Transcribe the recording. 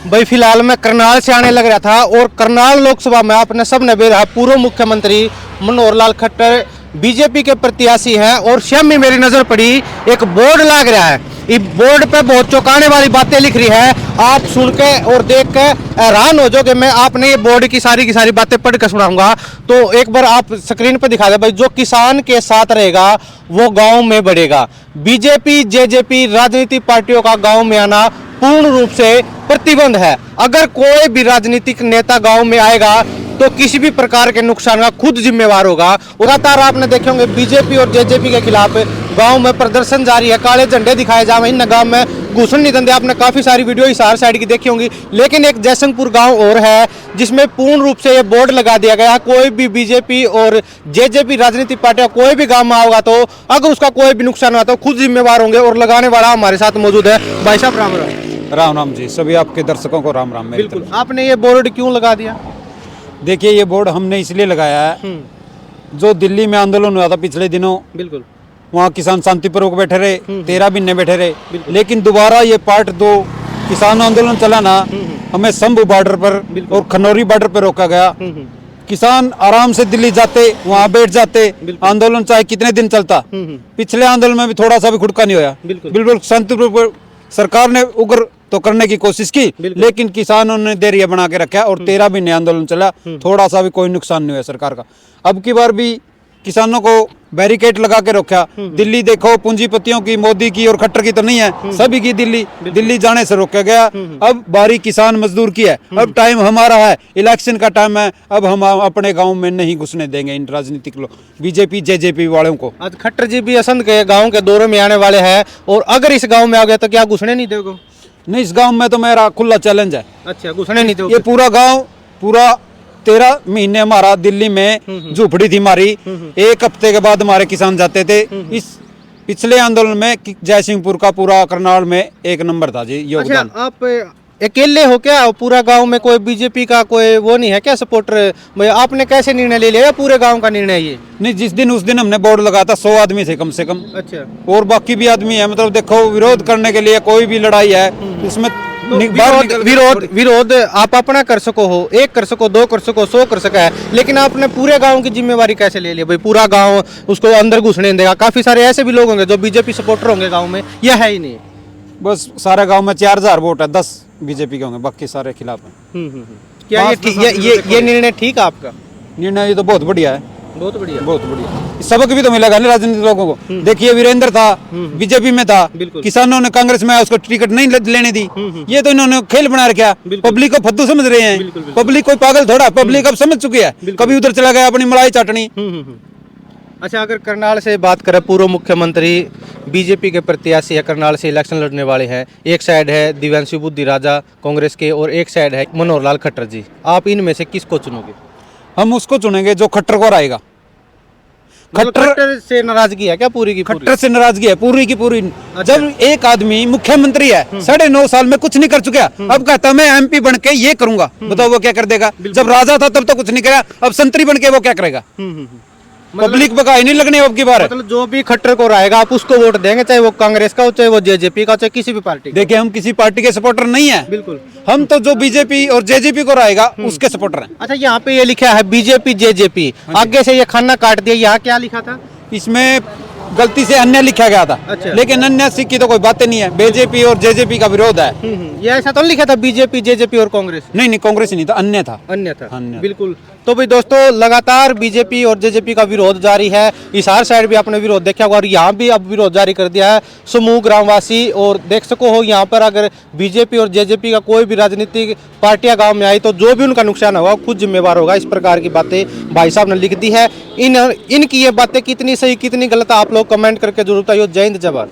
भाई फिलहाल मैं करनाल से आने लग रहा था और करनाल लोकसभा में आपने सबने बेरा पूर्व मुख्यमंत्री मनोहर लाल खट्टर बीजेपी के प्रत्याशी हैं और स्वयं में मेरी नजर पड़ी एक बोर्ड लग रहा है। इस बोर्ड पे बहुत चौंकाने वाली बातें लिख रही है। आप सुन के और देख के हैरान हो जाओगे। मैं आपने ये बोर्ड की सारी बातें पढ़ के सुनाऊंगा, तो एक बार आप स्क्रीन पर दिखा दे भाई। जो किसान के साथ रहेगा वो गाँव में बढ़ेगा। बीजेपी जेजेपी राजनीतिक पार्टियों का गाँव में आना पूर्ण रूप से प्रतिबंध है। अगर कोई भी राजनीतिक नेता गांव में आएगा तो किसी भी प्रकार के नुकसान का खुद जिम्मेवार होगा। लगातार आपने देखे होंगे बीजेपी और जेजेपी के खिलाफ गांव में प्रदर्शन जारी है। काले झंडे दिखाए जा रहे हैं। इन गांव में घुसन नहीं देंगे। आपने काफी सारी वीडियो हिसार साइड की देखी होंगी, लेकिन एक जयसिंहपुर गांव और है जिसमें पूर्ण रूप से ये बोर्ड लगा दिया गया है। कोई भी बीजेपी और जेजेपी राजनीतिक पार्टियां कोई भी गाँव में आओगा तो अगर उसका कोई भी नुकसान हुआ तो खुद जिम्मेवार होंगे। और लगाने वाला हमारे साथ मौजूद है। भाई साहब राम राम। राम राम जी, सभी आपके दर्शकों को राम राम। बिल्कुल। आपने ये बोर्ड क्यों लगा दिया? देखिए, ये बोर्ड हमने इसलिए लगाया है, जो दिल्ली में आंदोलन हुआ था पिछले दिनों, बिल्कुल, वहाँ किसान शांतिपूर्वक बैठे रहे, 13 महीने बैठे रहे। लेकिन दोबारा ये पार्ट 2 किसान आंदोलन चला ना, हमें शंभू बॉर्डर पर और खनौरी बॉर्डर पर रोका गया। किसान आराम से दिल्ली जाते, वहाँ बैठ जाते, आंदोलन चाहे कितने दिन चलता। पिछले आंदोलन में भी थोड़ा सा भी खुटका नहीं होया। बिल्कुल शांतिपूर्वक सरकार ने उग्र तो करने की कोशिश की, लेकिन किसानों ने देरिया बना के रखा और 13 महीने आंदोलन चला, थोड़ा सा भी कोई नुकसान नहीं हुआ सरकार का। अब की बार भी किसानों को बैरिकेड लगा के रखा। दिल्ली देखो, पूंजीपतियों की, मोदी की और खट्टर की तो नहीं है, सभी की दिल्ली जाने से रोका गया। अब बारी किसान मजदूर की है। अब टाइम हमारा है, इलेक्शन का टाइम है। अब हम अपने गांव में नहीं घुसने देंगे इन राजनीतिक लोग, बीजेपी जेजेपी वालों को। आज खट्टर जी भी असंध के गाँव के दौरे में आने वाले हैं और अगर इस गाँव में आ गया तो क्या घुसने नहीं दोगे? नहीं, इस गांव में तो मेरा खुला चैलेंज है। अच्छा, घुसने नहीं दोगे? ये पूरा गांव, पूरा 13 महीने हमारा दिल्ली में झोपड़ी थी हमारी। एक हफ्ते के बाद हमारे किसान जाते थे। इस पिछले आंदोलन में जयसिंहपुर का पूरा करनाल में 1 नंबर था जी योगदान। अच्छा, आप अकेले हो क्या? पूरा गांव में कोई बीजेपी का कोई वो नहीं है क्या सपोर्टर? आपने कैसे निर्णय ले लिया? पूरे गांव का निर्णय ये? नहीं, जिस दिन उस दिन हमने बोर्ड लगाया था 100 आदमी थे कम से कम। अच्छा। और बाकी भी आदमी है, मतलब देखो, विरोध करने के लिए कोई भी लड़ाई है उसमें विरोध आप अपना कर सको हो, 1 कर सको, 2 कर सको, 100 कर सका है, लेकिन आपने पूरे गांव की जिम्मेवारी कैसे ले ली भाई? पूरा गांव उसको अंदर घुसने देगा? काफी सारे ऐसे भी लोग होंगे जो बीजेपी सपोर्टर होंगे गांव में, या है ही नहीं? बस सारे गांव में 4000 वोट है, 10 बीजेपी के होंगे, बाकी सारे खिलाफ हैं। क्या ये निर्णय ठीक है आपका? निर्णय ये तो बहुत बढ़िया है, बहुत बढ़िया, बहुत बढ़िया। सबक भी तो मिलेगा ना राजनीतिक लोगों को। देखिए, वीरेंद्र था बीजेपी में था, किसानों ने कांग्रेस में उसको टिकट नहीं लेने दी। ये तो इन्होंने खेल बना रखा। पब्लिक को फद्दू समझ रहे हैं। पब्लिक कोई पागल थोड़ा, पब्लिक अब समझ चुकी है। कभी उधर चला गया अपनी मलाई चाटनी। अच्छा, अगर करनाल से बात करें, पूर्व मुख्यमंत्री बीजेपी के प्रत्याशी है, करनाल से इलेक्शन लड़ने वाले हैं। एक साइड है दिव्यांशु बुद्धि राजा कांग्रेस के और एक साइड है मनोहर लाल खट्टर जी। आप इनमें से किसको चुनोगे? हम उसको चुनेंगे जो खट्टर को आएगा। खट्टर से नाराजगी है क्या? पूरी की पूरी खट्टर से नाराजगी है, पूरी की पूरी। अच्छा। जब एक आदमी मुख्यमंत्री है, 9.5 साल में कुछ नहीं कर चुका, अब कहता मैं एमपी बन के ये करूंगा, बताओ वो क्या कर देगा? जब राजा था तब तो कुछ नहीं करा, अब संतरी बन के वो क्या करेगा? पब्लिक बकाई नहीं लगने अब की बार। मतलब जो भी खट्टर को रहेगा आप उसको वोट देंगे, चाहे वो कांग्रेस का हो, चाहे वो जेजेपी का हो, चाहे किसी भी पार्टी। देखिए, हम किसी पार्टी के सपोर्टर नहीं है। बिल्कुल, हम तो जो बीजेपी और जेजेपी को रहेगा उसके सपोर्टर हैं। अच्छा, यहाँ पे ये लिखा है बीजेपी जेजेपी, आगे से ये खाना काट दिया। यहाँ क्या लिखा था? इसमें गलती से अन्य लिखा गया था। अच्छा। लेकिन अन्य सिख की तो कोई बातें नहीं है। बीजेपी और जेजेपी का विरोध है। ये ऐसा तो नहीं लिखा था बीजेपी जेजेपी और कांग्रेस? नहीं, कांग्रेस ही नहीं था, अन्य था। अन्य था, बिल्कुल। तो भाई दोस्तों, लगातार बीजेपी और जेजेपी का विरोध जारी है। हिसार साइड भी आपने विरोध देखा होगा और यहाँ भी अब विरोध जारी कर दिया है समूह ग्रामवासी। और देख सको हो, यहाँ पर अगर बीजेपी और जेजेपी का कोई भी राजनीतिक पार्टियां गांव में आई तो जो भी उनका नुकसान होगा खुद जिम्मेवार होगा। इस प्रकार की बातें भाई साहब ने लिख दी है। इनकी ये बातें कितनी सही कितनी गलत आप लोग कमेंट करके जरूर बताइए। जय हिंद, जय भारत।